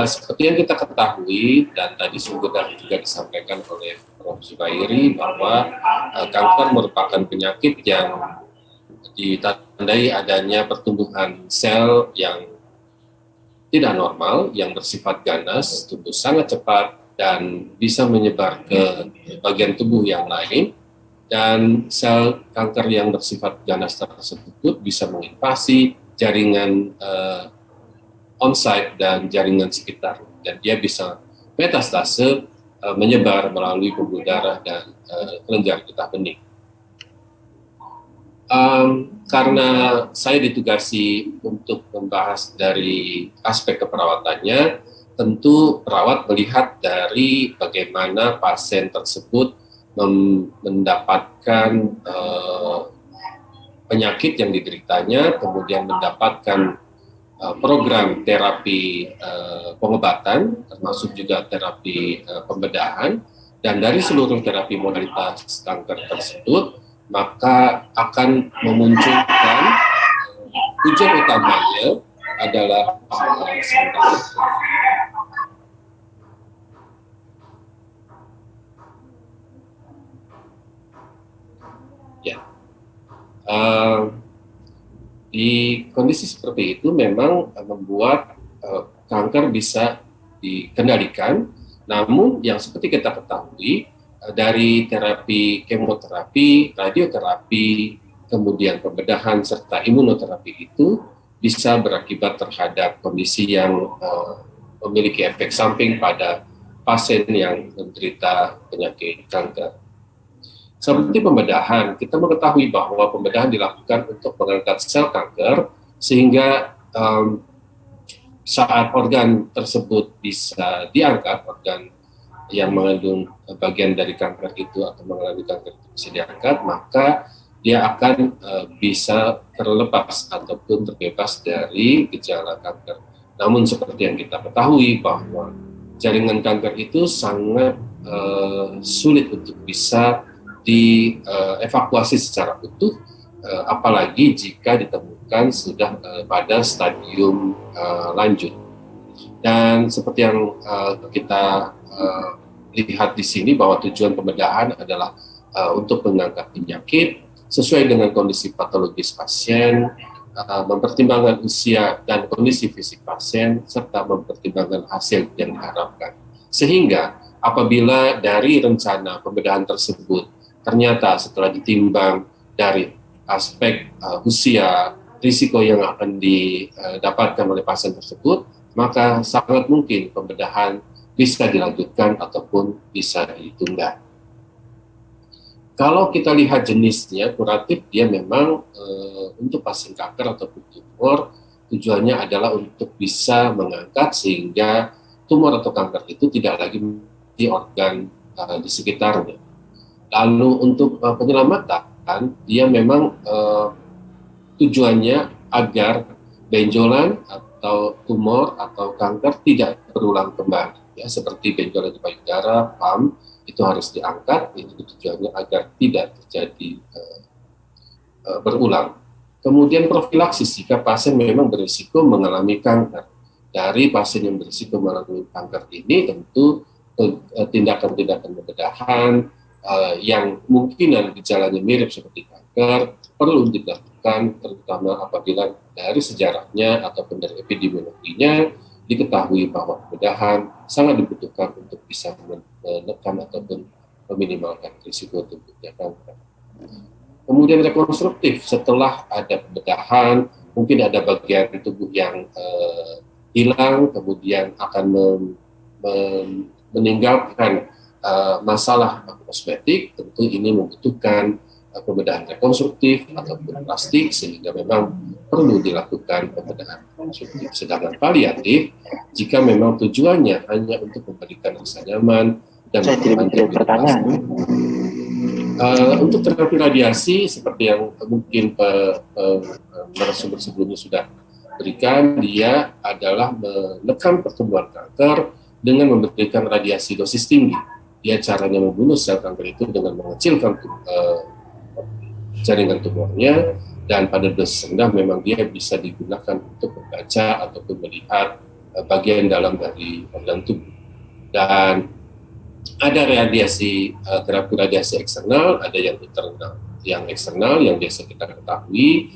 Seperti yang kita ketahui dan tadi juga disampaikan oleh Prof. Zubairi bahwa kanker merupakan penyakit yang ditandai adanya pertumbuhan sel yang tidak normal, yang bersifat ganas, tumbuh sangat cepat, dan bisa menyebar ke bagian tubuh yang lain. Dan sel kanker yang bersifat ganas tersebut bisa menginvasi jaringan on-site dan jaringan sekitar. Dan dia bisa metastase menyebar melalui pembuluh darah dan kelenjar getah bening. Karena saya ditugasi untuk membahas dari aspek keperawatannya, tentu perawat melihat dari bagaimana pasien tersebut mendapatkan penyakit yang dideritanya, kemudian mendapatkan program terapi pengobatan, termasuk juga terapi pembedahan, dan dari seluruh terapi modalitas kanker tersebut, maka akan memunculkan tujuan utamanya adalah di kondisi seperti itu memang membuat kanker bisa dikendalikan, namun yang seperti kita ketahui dari terapi kemoterapi, radioterapi, kemudian pembedahan serta imunoterapi itu bisa berakibat terhadap kondisi yang memiliki efek samping pada pasien yang menderita penyakit kanker. Seperti pembedahan, kita mengetahui bahwa pembedahan dilakukan untuk mengangkat sel kanker sehingga saat organ tersebut bisa diangkat, organ yang mengandung bagian dari kanker itu atau mengalami kanker itu bisa diangkat, maka dia akan bisa terlepas ataupun terbebas dari gejala kanker. Namun seperti yang kita ketahui bahwa jaringan kanker itu sangat sulit untuk bisa dievakuasi secara utuh, apalagi jika ditemukan sudah pada stadium lanjut. Dan seperti yang kita lihat di sini bahwa tujuan pembedahan adalah untuk mengangkat penyakit sesuai dengan kondisi patologis pasien, mempertimbangkan usia dan kondisi fisik pasien, serta mempertimbangkan hasil yang diharapkan. Sehingga apabila dari rencana pembedahan tersebut ternyata setelah ditimbang dari aspek usia, risiko yang akan didapatkan oleh pasien tersebut, maka sangat mungkin pembedahan bisa dilanjutkan ataupun bisa ditunda. Kalau kita lihat jenisnya, kuratif dia memang untuk pasien kanker ataupun tumor, tujuannya adalah untuk bisa mengangkat sehingga tumor atau kanker itu tidak lagi di organ di sekitarnya. Lalu untuk penyelamatan, dia memang tujuannya agar benjolan atau tumor atau kanker tidak berulang kembali. Ya, seperti benjolan di payudara, PAM, itu harus diangkat, itu tujuannya agar tidak terjadi berulang. Kemudian profilaksis, jika pasien memang berisiko mengalami kanker. Dari pasien yang berisiko mengalami kanker ini tentu tindakan-tindakan pembedahan yang mungkin gejalanya mirip seperti kanker perlu dilakukan, terutama apabila dari sejarahnya ataupun dari epidemiologinya diketahui bahwa pembedahan sangat dibutuhkan untuk bisa menekan ataupun meminimalkan risiko tumbuhnya kanker. Kemudian rekonstruktif, setelah ada pembedahan, mungkin ada bagian tubuh yang hilang, kemudian akan meninggalkan masalah kosmetik, tentu ini membutuhkan pembedahan rekonstruktif ataupun plastik, sehingga memang perlu dilakukan pembedahan rekonstruktif. Sedangkan paliatif, jika memang tujuannya hanya untuk memberikan rasa nyaman dan pertanyaan. Untuk terapi radiasi, seperti yang mungkin narasumber sebelumnya sudah berikan, dia adalah menekan pertumbuhan kanker dengan memberikan radiasi dosis tinggi. Dia caranya membunuh sel kanker itu dengan mengecilkan jaringan tumornya, dan pada dosis rendah memang dia bisa digunakan untuk membaca ataupun melihat bagian dalam dari organ tubuh. Dan ada terapi radiasi eksternal, ada yang internal. Yang eksternal yang biasa kita ketahui,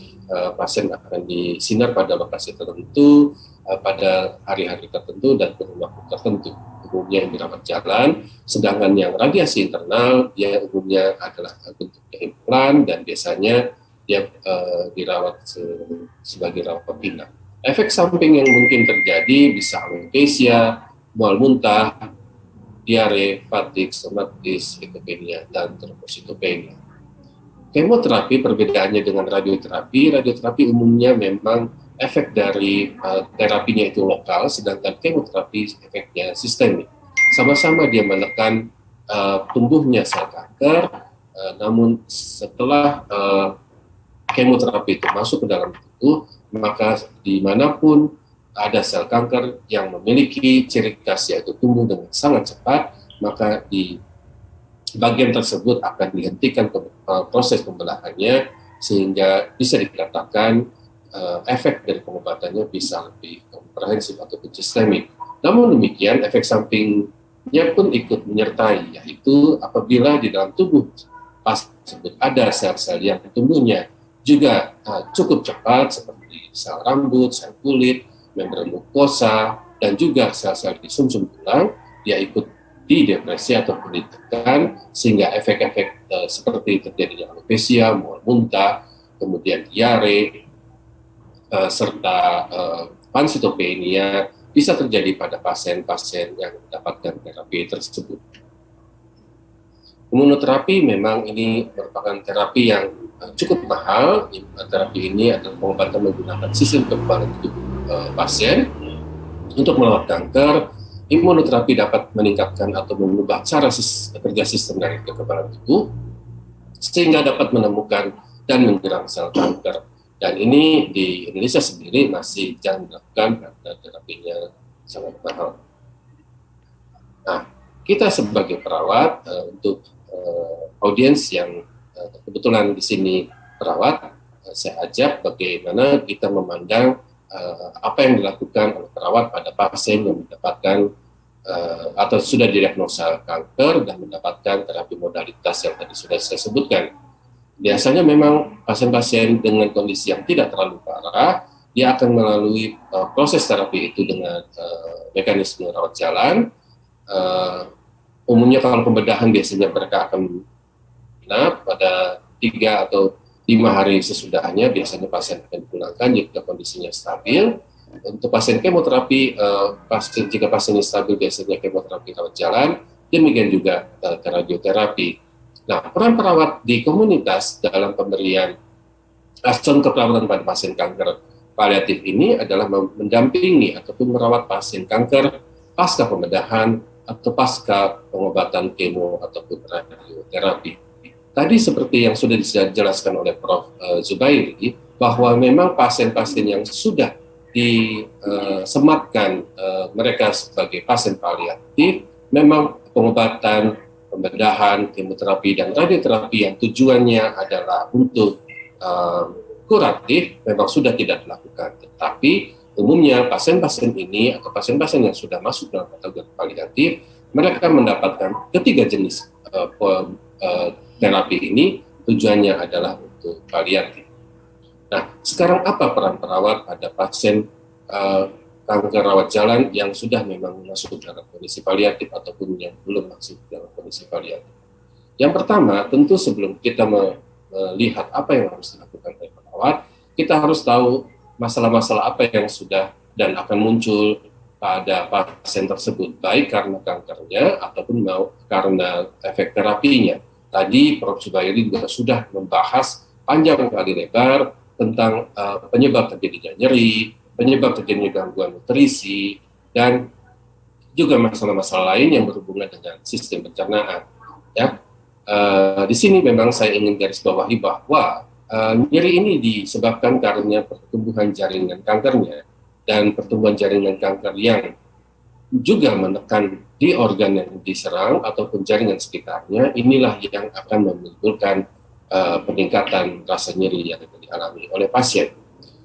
pasien akan disinar pada lokasi tertentu, pada hari-hari tertentu dan pada waktu tertentu. Umumnya yang dirawat jalan, sedangkan yang radiasi internal, dia umumnya adalah bentuknya implan dan biasanya dia dirawat sebagai rawat inap. Efek samping yang mungkin terjadi bisa alopecia, mual muntah, diare, fatigue, stomatitis, leukopenia, dan trombositopenia. Kemoterapi perbedaannya dengan radioterapi umumnya memang efek dari terapinya itu lokal, sedangkan kemoterapi efeknya sistemik. Sama-sama dia menekan tumbuhnya sel kanker, namun setelah kemoterapi itu masuk ke dalam tubuh, maka dimanapun ada sel kanker yang memiliki ciri khas yaitu tumbuh dengan sangat cepat, maka di bagian tersebut akan dihentikan proses pembelahannya sehingga bisa dikatakan efek dari pengobatannya bisa lebih komprehensif atau sistemik. Namun demikian efek sampingnya pun ikut menyertai, yaitu apabila di dalam tubuh pasien tersebut ada sel-sel yang tumbuhnya juga cukup cepat seperti sel rambut, sel kulit, membran mukosa, dan juga sel-sel di sumsum tulang, dia ikut didepresi ataupun ditekan sehingga efek-efek seperti terjadinya alopecia, mual muntah, kemudian diare, serta pansitopenia bisa terjadi pada pasien-pasien yang mendapatkan terapi tersebut. Imunoterapi memang ini merupakan terapi yang cukup mahal. Terapi ini adalah pengobatan menggunakan sistem kekebalan tubuh pasien. Untuk melawan kanker, imunoterapi dapat meningkatkan atau mengubah cara kerja sistem dari kekebalan tubuh sehingga dapat menemukan dan menyerang sel kanker. Dan ini di Indonesia sendiri masih jarang dilakukan karena terapinya sangat mahal. Nah, kita sebagai perawat untuk audiens yang kebetulan di sini perawat, saya ajak bagaimana kita memandang apa yang dilakukan oleh perawat pada pasien yang mendapatkan atau sudah didiagnosa kanker dan mendapatkan terapi modalitas yang tadi sudah saya sebutkan. Biasanya memang pasien-pasien dengan kondisi yang tidak terlalu parah, dia akan melalui proses terapi itu dengan mekanisme rawat jalan. Umumnya kalau pembedahan biasanya mereka akan menginap pada 3 atau 5 hari sesudahnya, biasanya pasien akan dipulangkan jika kondisinya stabil. Untuk pasien kemoterapi, jika pasiennya stabil biasanya kemoterapi rawat jalan, demikian juga radioterapi. Nah, peran perawat di komunitas dalam pemberian asuhan keperawatan pada pasien kanker paliatif ini adalah mendampingi ataupun merawat pasien kanker pasca pembedahan atau pasca pengobatan kemo ataupun radioterapi. Tadi seperti yang sudah dijelaskan oleh Prof. Zubairi, bahwa memang pasien-pasien yang sudah disematkan mereka sebagai pasien paliatif, memang pengobatan, pembedahan, kemoterapi, dan radioterapi yang tujuannya adalah untuk kuratif memang sudah tidak dilakukan. Tetapi umumnya pasien-pasien ini atau pasien-pasien yang sudah masuk dalam kategori paliatif, mereka mendapatkan ketiga jenis terapi ini tujuannya adalah untuk paliatif. Nah, sekarang apa peran perawat pada pasien kanker rawat jalan yang sudah memang masuk dalam kondisi paliatif ataupun yang belum masuk dalam kondisi paliatif? Yang pertama, tentu sebelum kita melihat apa yang harus dilakukan oleh perawat, kita harus tahu masalah-masalah apa yang sudah dan akan muncul pada pasien tersebut, baik karena kankernya ataupun karena efek terapinya. Tadi Prof. Zubairi juga sudah membahas panjang kali lebar tentang penyebab terjadinya nyeri, penyebab terjadinya gangguan nutrisi, dan juga masalah-masalah lain yang berhubungan dengan sistem pencernaan. Ya, di sini memang saya ingin garis bawahi bahwa nyeri ini disebabkan karena pertumbuhan jaringan kankernya dan pertumbuhan jaringan kanker yang juga menekan di organ yang diserang ataupun jaringan sekitarnya, inilah yang akan menimbulkan peningkatan rasa nyeri yang dialami oleh pasien.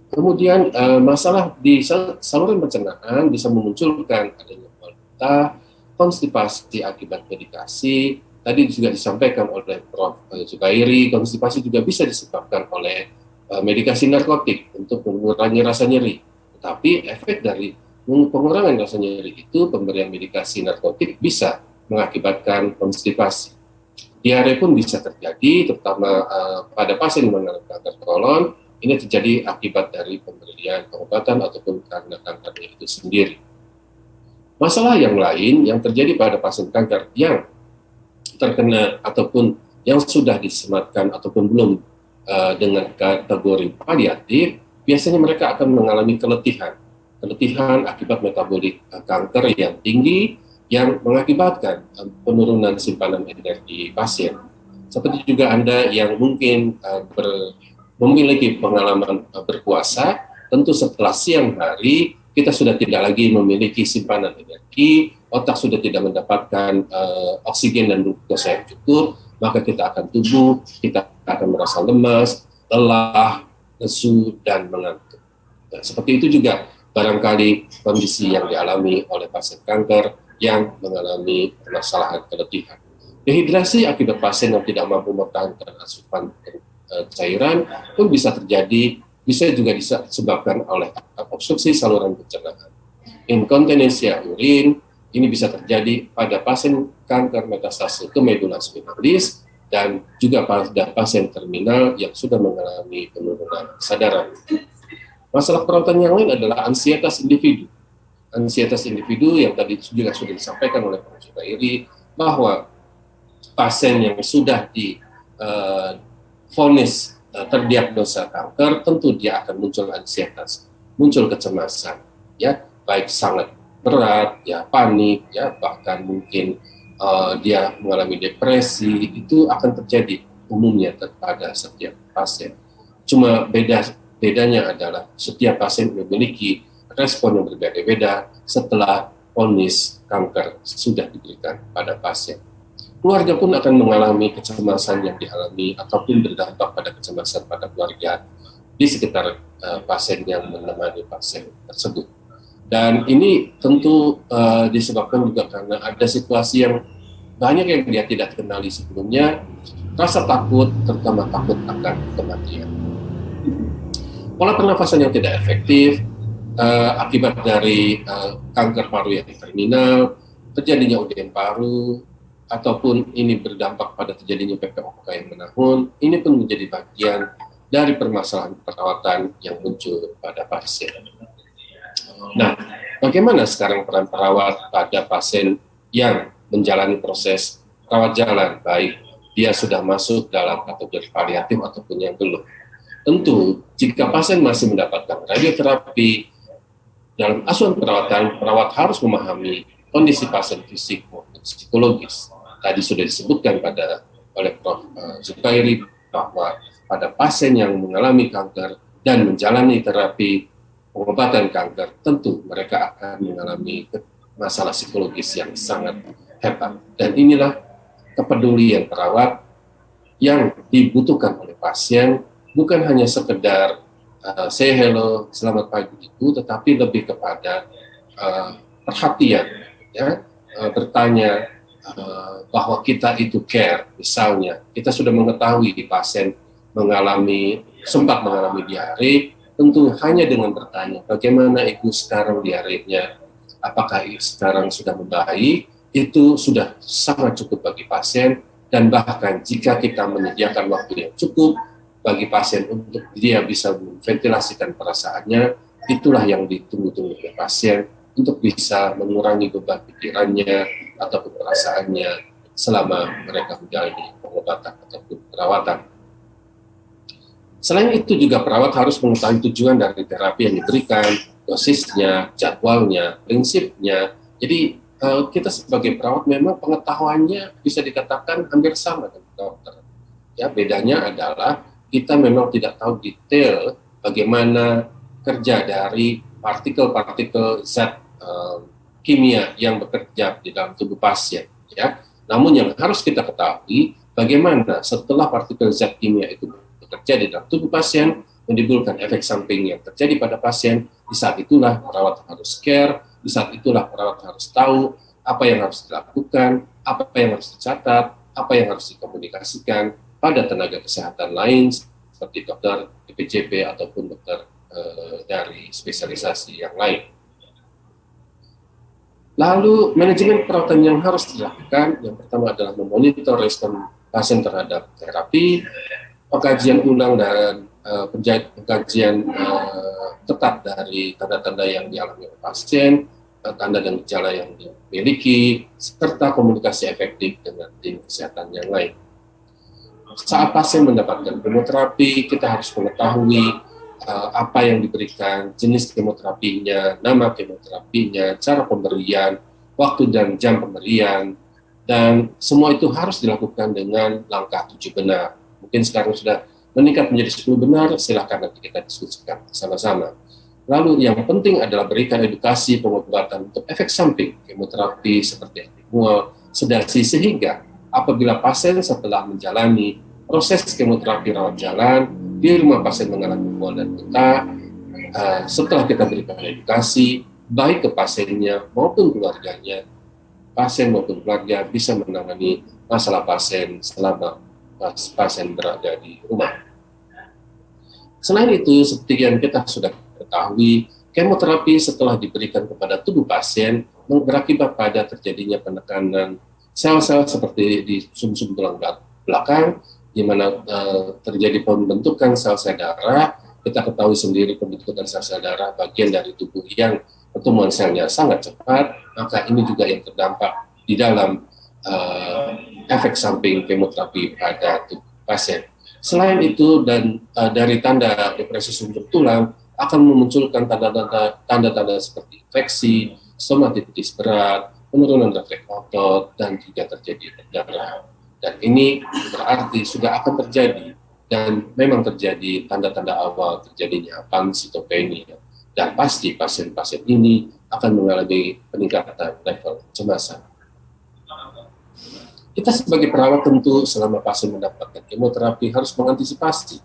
Kemudian masalah di saluran pencernaan bisa memunculkan adanya mual, konstipasi akibat medikasi. Tadi juga disampaikan oleh Prof. Zubairi, konstipasi juga bisa disebabkan oleh medikasi narkotik untuk mengurangi rasa nyeri. Tetapi efek dari pengurangan rasa nyeri itu, pemberian medikasi narkotik bisa mengakibatkan konstipasi. Diare pun bisa terjadi, terutama pada pasien yang mengalami kanker kolon. Ini terjadi akibat dari pemberian pengobatan ataupun karena kankernya itu sendiri. Masalah yang lain yang terjadi pada pasien kanker yang terkena ataupun yang sudah disematkan ataupun belum dengan kategori paliatif, biasanya mereka akan mengalami keletihan akibat metabolik kanker yang tinggi yang mengakibatkan penurunan simpanan energi pasien. Seperti juga Anda yang mungkin memiliki pengalaman berpuasa, tentu setelah siang hari kita sudah tidak lagi memiliki simpanan energi, otak sudah tidak mendapatkan oksigen dan glukosa yang cukup, maka kita akan merasa lemas, lelah, lesu, dan mengantuk. Nah, seperti itu juga barangkali kondisi yang dialami oleh pasien kanker yang mengalami permasalahan keletihan. Dehidrasi akibat pasien yang tidak mampu mempertahankan asupan cairan pun bisa terjadi, bisa juga disebabkan oleh obstruksi saluran pencernaan. Inkontinensia urin ini bisa terjadi pada pasien kanker metastase ke medula spinalis dan juga pada pasien terminal yang sudah mengalami penurunan kesadaran. Masalah perawatan yang lain adalah ansietas individu. Ansietas individu yang tadi juga sudah disampaikan oleh Prof. Zubairi, bahwa pasien yang sudah divonis terdiagnosa kanker, tentu dia akan muncul ansietas, muncul kecemasan, ya, baik sangat berat, ya, panik, ya, bahkan mungkin dia mengalami depresi. Itu akan terjadi umumnya pada setiap pasien. Cuma bedanya adalah setiap pasien memiliki respon yang berbeda-beda setelah vonis kanker sudah diberikan pada pasien. Keluarga pun akan mengalami kecemasan yang dialami ataupun berdampak pada kecemasan pada keluarga di sekitar pasien yang menemani pasien tersebut. Dan ini tentu disebabkan juga karena ada situasi yang banyak yang dia tidak kenali sebelumnya, rasa takut, terutama takut akan kematian. Pola pernafasan yang tidak efektif akibat dari kanker paru yang terminal, terjadinya ODM paru, ataupun ini berdampak pada terjadinya PPOK yang menahun, ini pun menjadi bagian dari permasalahan perawatan yang muncul pada pasien. Nah, bagaimana sekarang peran perawat pada pasien yang menjalani proses rawat jalan, baik dia sudah masuk dalam kategori paliatif ataupun yang belum? Tentu, jika pasien masih mendapatkan radioterapi, dalam asuhan perawatan, perawat harus memahami kondisi pasien fisik maupun psikologis. Tadi sudah disebutkan oleh Prof. Zubairi bahwa pada pasien yang mengalami kanker dan menjalani terapi pengobatan kanker, tentu mereka akan mengalami masalah psikologis yang sangat hebat. Dan inilah kepedulian perawat yang dibutuhkan oleh pasien, bukan hanya sekedar say hello, selamat pagi itu, tetapi lebih kepada perhatian, ya, bertanya bahwa kita itu care. Misalnya kita sudah mengetahui di pasien sempat mengalami diare, tentu hanya dengan bertanya bagaimana ibu sekarang diarenya, apakah sekarang sudah membaik, itu sudah sangat cukup bagi pasien. Dan bahkan jika kita menyediakan waktu yang cukup bagi pasien untuk dia bisa memventilasikan perasaannya, itulah yang ditunggu-tunggu oleh pasien untuk bisa mengurangi beban pikirannya ataupun perasaannya selama mereka menjalani pengobatan ataupun perawatan. Selain itu juga perawat harus mengetahui tujuan dari terapi yang diberikan, dosisnya, jadwalnya, prinsipnya. Jadi kita sebagai perawat memang pengetahuannya bisa dikatakan hampir sama dengan dokter. Ya, bedanya adalah kita memang tidak tahu detail bagaimana kerja dari partikel-partikel zat kimia yang bekerja di dalam tubuh pasien. Ya, namun yang harus kita ketahui bagaimana setelah partikel zat kimia itu bekerja di dalam tubuh pasien, menimbulkan efek samping yang terjadi pada pasien, di saat itulah perawat harus care, di saat itulah perawat harus tahu apa yang harus dilakukan, apa yang harus dicatat, apa yang harus dikomunikasikan pada tenaga kesehatan lain seperti dokter PPJP ataupun dokter dari spesialisasi yang lain. Lalu manajemen perawatan yang harus dilakukan, yang pertama adalah memonitor respon pasien terhadap terapi, pengkajian ulang dan pengkajian tetap dari tanda-tanda yang dialami oleh pasien, tanda dan gejala yang dimiliki, serta komunikasi efektif dengan tim kesehatan yang lain. Saat pasien mendapatkan kemoterapi, kita harus mengetahui apa yang diberikan, jenis kemoterapinya, nama kemoterapinya, cara pemberian, waktu dan jam pemberian, dan semua itu harus dilakukan dengan langkah 7 benar. Mungkin sekarang sudah meningkat menjadi 10 benar, silakan nanti kita diskusikan sama-sama. Lalu yang penting adalah berikan edukasi pengobatan untuk efek samping kemoterapi seperti mual, sedasi, sehingga apabila pasien setelah menjalani proses kemoterapi rawat jalan di rumah pasien mengalami mual dan muntah, setelah kita berikan edukasi baik ke pasiennya maupun keluarganya, pasien maupun keluarga bisa menangani masalah pasien selama pasien berada di rumah. Selain itu, seperti yang kita sudah ketahui, kemoterapi setelah diberikan kepada tubuh pasien berakibat pada terjadinya penekanan sel-sel seperti di sumsum tulang belakang, di mana terjadi pembentukan sel-sel darah. Kita ketahui sendiri pembentukan sel-sel darah bagian dari tubuh yang pertumbuhan selnya sangat cepat, maka ini juga yang terdampak di dalam efek samping kemoterapi pada tubuh pasien. Selain itu, dan dari tanda depresi sumber tulang akan memunculkan tanda-tanda seperti infeksi, stomatitis berat, penurunan refleks otot, dan juga terjadi darah. Dan ini berarti sudah akan terjadi, dan memang terjadi tanda-tanda awal terjadinya pansitopenia. Dan pasti pasien-pasien ini akan mengalami peningkatan level kecemasan. Kita sebagai perawat tentu selama pasien mendapatkan kemoterapi harus mengantisipasi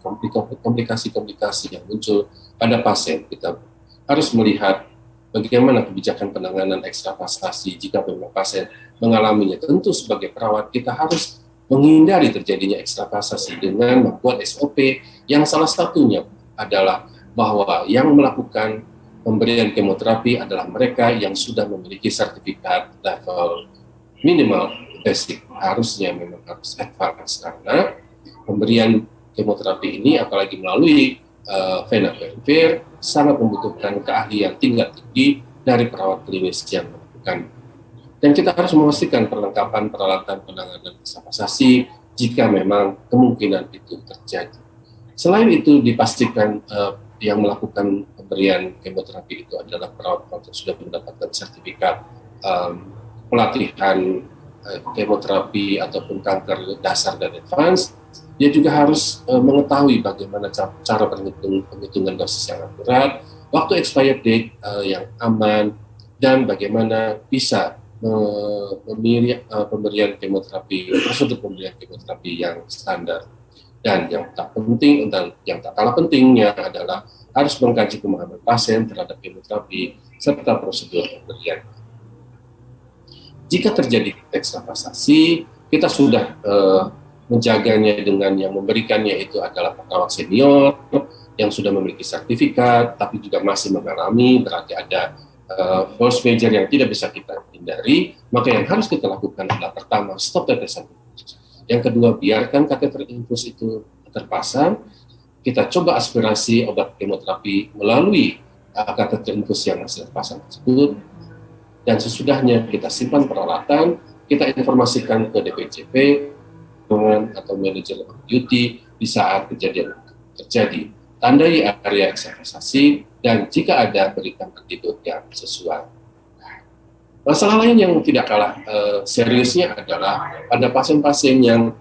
komplikasi-komplikasi yang muncul pada pasien. Kita harus melihat bagaimana kebijakan penanganan ekstravasasi jika memang pasien mengalaminya. Tentu sebagai perawat kita harus menghindari terjadinya ekstravasasi dengan membuat SOP yang salah satunya adalah bahwa yang melakukan pemberian kemoterapi adalah mereka yang sudah memiliki sertifikat level minimal basic, harusnya memang harus advance, karena pemberian kemoterapi ini apalagi melalui vena perfir sangat membutuhkan keahlian tingkat tinggi dari perawat klinis yang melakukan. Dan kita harus memastikan perlengkapan peralatan penanganan ekstravasasi jika memang kemungkinan itu terjadi. Selain itu, dipastikan yang melakukan pemberian kemoterapi itu adalah perawat-perawat yang sudah mendapatkan sertifikat pelatihan kemoterapi ataupun kanker dasar dan advance. Dia juga harus mengetahui bagaimana cara penghitungan dosis yang akurat, waktu expired date yang aman, dan bagaimana bisa memilih pemberian kemoterapi, prosedur pemberian kemoterapi yang standar. Dan yang tak penting dan yang tak kalah pentingnya adalah harus mengkaji pemahaman pasien terhadap kemoterapi serta prosedur pemberian. Jika terjadi ekstravasasi, kita sudah menjaganya dengan yang memberikannya itu adalah perawat senior yang sudah memiliki sertifikat, tapi juga masih mengalami, berarti ada force major yang tidak bisa kita hindari. Maka yang harus kita lakukan adalah pertama, stop tetesan infus. Yang kedua, biarkan kateter infus itu terpasang. Kita coba aspirasi obat kemoterapi melalui kateter infus yang hasil terpasang tersebut. Dan sesudahnya kita simpan peralatan, kita informasikan ke DPJP atau manajer on duty di saat kejadian terjadi. Tandai area ekstravasasi, dan jika ada berikan antidot yang sesuai. Masalah lain yang tidak kalah seriusnya adalah pada pasien-pasien yang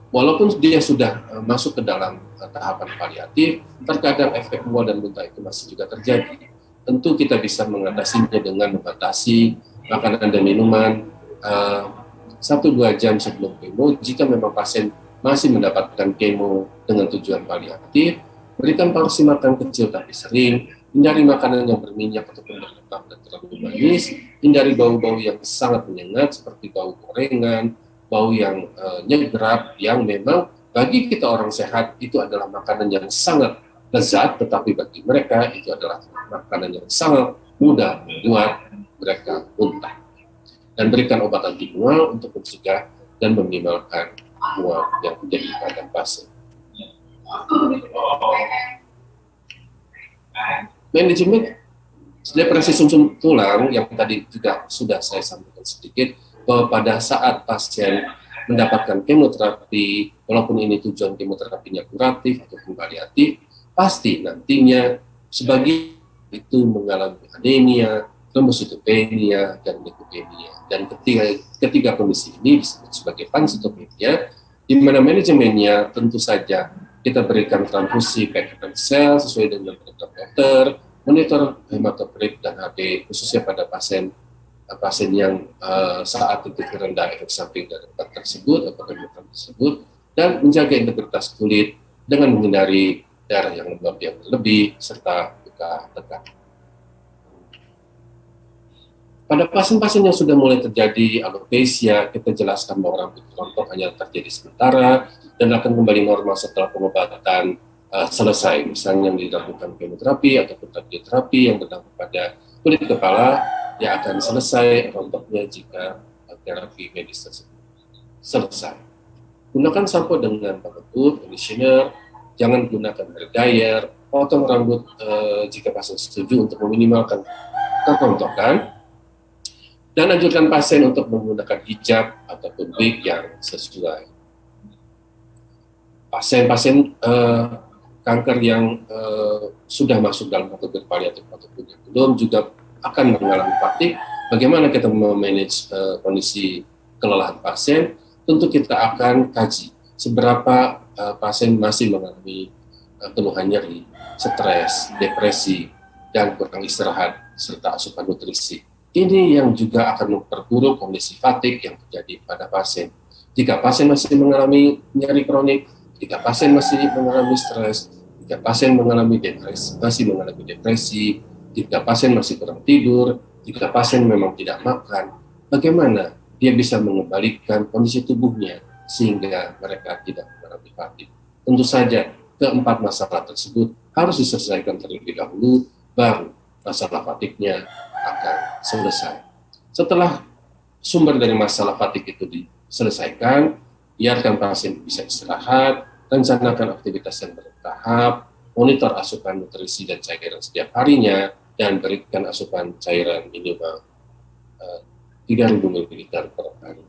walaupun dia sudah masuk ke dalam tahapan paliatif, terkadang efek mual dan muntah itu masih juga terjadi. Tentu kita bisa mengatasinya dengan membatasi makanan dan minuman 1-2 jam sebelum kemo jika memang pasien masih mendapatkan kemo dengan tujuan paliatif, Berikan porsi makan kecil tapi sering, hindari makanan yang berminyak ataupun berlemak dan terlalu manis, hindari bau-bau yang sangat menyengat seperti bau gorengan, bau yang nyegrap, yang memang bagi kita orang sehat itu adalah makanan yang sangat lezat, tetapi bagi mereka itu adalah makanan yang sangat mudah membuat mereka muntah. Dan berikan obat anti mual untuk mencegah dan meminimalkan mual yang terjadi pada pasien. Manajemen depresi sumsum tulang yang tadi juga sudah saya sampaikan sedikit, bahwa pada saat pasien mendapatkan kemoterapi, walaupun ini tujuan kemoterapinya kuratif ataupun paliatif, pasti nantinya sebagian itu mengalami anemia, trombositopenia, dan leukemia. Dan ketiga kondisi ini disebut sebagai pancytopenia, di mana manajemennya tentu saja kita berikan transfusi packet sel sesuai dengan program dokter, monitor hematokrit dan HB khususnya pada pasien yang saat itu rendah efek samping dari obat tersebut atau kegiatan tersebut, dan menjaga integritas kulit dengan menghindari darah yang lembab yang berlebih serta luka tegang. Pada pasien-pasien yang sudah mulai terjadi alopecia, kita jelaskan bahwa rambut rontok hanya terjadi sementara dan akan kembali normal setelah pengobatan selesai. Misalnya yang dilakukan kemoterapi ataupun radioterapi yang berdampak pada kulit kepala, yang akan selesai rontoknya jika terapi medis tersebut selesai. Gunakan sampo dengan pengepul, conditioner, jangan gunakan hair dryer, potong rambut jika pasien setuju untuk meminimalkan kerontokan, dan anjurkan pasien untuk menggunakan hijab ataupun wig yang sesuai. Pasien-pasien kanker yang sudah masuk dalam kategori paliatif ataupun yang belum juga akan mengalami fatigue. Bagaimana kita memanage kondisi kelelahan pasien? Tentu kita akan kaji seberapa pasien masih mengalami keluhan nyeri, stres, depresi, dan kurang istirahat serta asupan nutrisi. Ini yang juga akan memperburuk kondisi fatigue yang terjadi pada pasien. Jika pasien masih mengalami nyeri kronik, jika pasien masih mengalami stres, jika pasien mengalami depresi, jika pasien masih kurang tidur, jika pasien memang tidak makan, bagaimana dia bisa mengembalikan kondisi tubuhnya sehingga mereka tidak mengalami fatigue. Tentu saja keempat masalah tersebut harus diselesaikan terlebih dahulu, baru masalah fatigue-nya akan selesai. Setelah sumber dari masalah fatigue itu diselesaikan, biarkan pasien bisa istirahat, rencanakan aktivitas yang bertahap, monitor asupan nutrisi dan cairan setiap harinya, dan berikan asupan cairan minimal 3.000 ml per hari.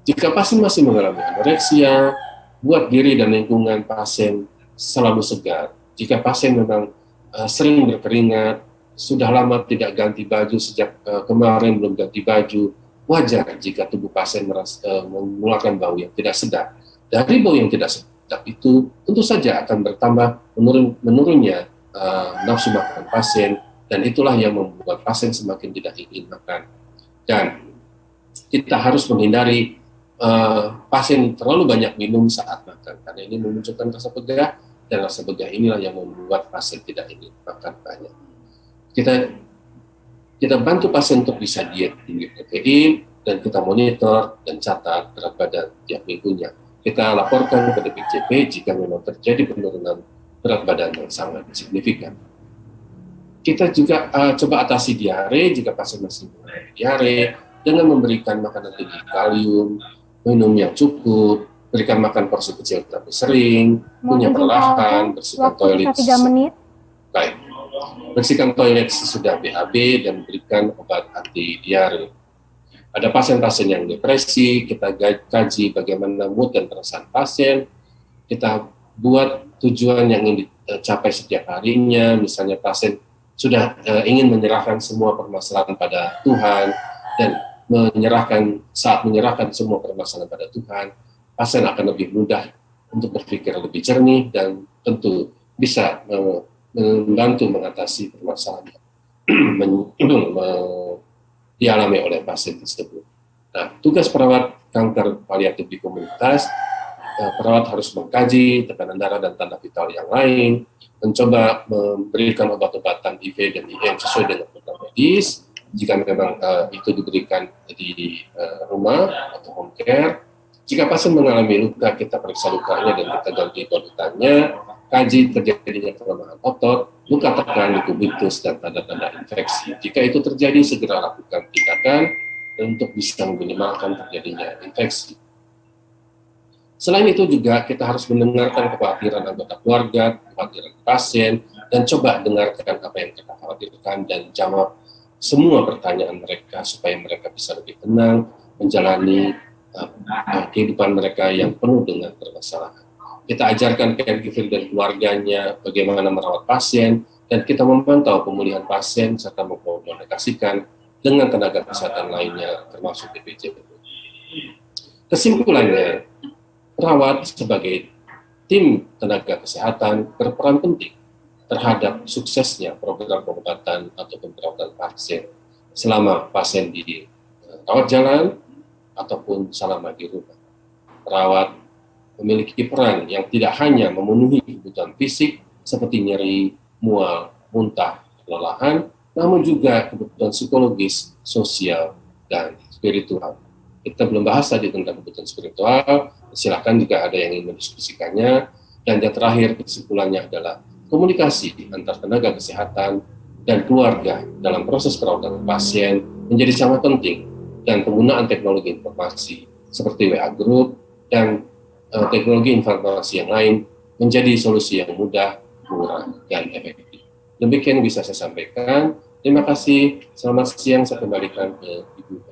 Jika pasien masih mengalami anoreksia, buat diri dan lingkungan pasien selalu segar. Jika pasien memang sering berkeringat, sudah lama tidak ganti baju, sejak kemarin belum ganti baju, wajar jika tubuh pasien mengeluarkan bau yang tidak sedap. Dari bau yang tidak sedap itu tentu saja akan bertambah menurunnya nafsu makan pasien, dan itulah yang membuat pasien semakin tidak ingin makan. Dan kita harus menghindari pasien terlalu banyak minum saat makan, karena ini memunculkan rasa begah, dan rasa begah inilah yang membuat pasien tidak ingin makan banyak. Kita bantu pasien untuk bisa diet tinggi protein, dan kita monitor dan catat berat badan tiap minggunya. Kita laporkan ke DPJP jika memang terjadi penurunan berat badan yang sangat signifikan. Kita juga coba atasi diare jika pasien masih mengalami diare dengan memberikan makanan tinggi kalium, minum yang cukup, berikan makan porsi kecil tapi sering, punya perlahan, bersihkan toilet. 3 menit. Baik. Bersihkan toilet sesudah BAB dan berikan obat anti diare. Ada pasien-pasien yang depresi, kita kaji bagaimana mood dan perasaan pasien. Kita buat tujuan yang ingin dicapai setiap harinya. Misalnya pasien sudah ingin menyerahkan semua permasalahan pada Tuhan, dan saat menyerahkan semua permasalahan pada Tuhan, pasien akan lebih mudah untuk berpikir lebih jernih dan tentu bisa membantu mengatasi permasalahan yang dialami oleh pasien tersebut. Nah, tugas perawat kanker paliatif di komunitas perawat harus mengkaji tekanan darah dan tanda vital yang lain, mencoba memberikan obat-obatan IV dan IM sesuai dengan program medis. Jika memang itu diberikan di rumah atau home care. Jika pasien mengalami luka, kita periksa lukanya dan kita ganti polutannya, kaji terjadinya kelemahan otot, luka tekan di kubitus, dan tanda-tanda infeksi. Jika itu terjadi, segera lakukan tindakan untuk bisa meminimalkan terjadinya infeksi. Selain itu juga kita harus mendengarkan kekhawatiran anggota keluarga, kekhawatiran pasien, dan coba dengarkan apa yang kita khawatirkan dan jawab semua pertanyaan mereka supaya mereka bisa lebih tenang menjalani kehidupan mereka yang penuh dengan permasalahan. Kita ajarkan caregiver dan keluarganya bagaimana merawat pasien, dan kita memantau pemulihan pasien serta mengkomunikasikan dengan tenaga kesehatan lainnya termasuk BPJS. Kesimpulannya, perawat sebagai tim tenaga kesehatan berperan penting terhadap suksesnya program pengobatan atau perawatan pasien selama pasien di rawat jalan ataupun selama di rumah. Perawat memiliki peran yang tidak hanya memenuhi kebutuhan fisik seperti nyeri, mual, muntah, kelelahan, namun juga kebutuhan psikologis, sosial, dan spiritual. Kita belum bahas tadi tentang kebutuhan spiritual, silakan jika ada yang ingin mendiskusikannya. Dan yang terakhir kesimpulannya adalah komunikasi antar tenaga kesehatan dan keluarga dalam proses perawatan pasien menjadi sangat penting, dan penggunaan teknologi informasi seperti WA Group dan teknologi informasi yang lain menjadi solusi yang mudah, murah, dan efektif. Demikian bisa saya sampaikan. Terima kasih. Selamat siang. Saya kembalikan ke Ibu.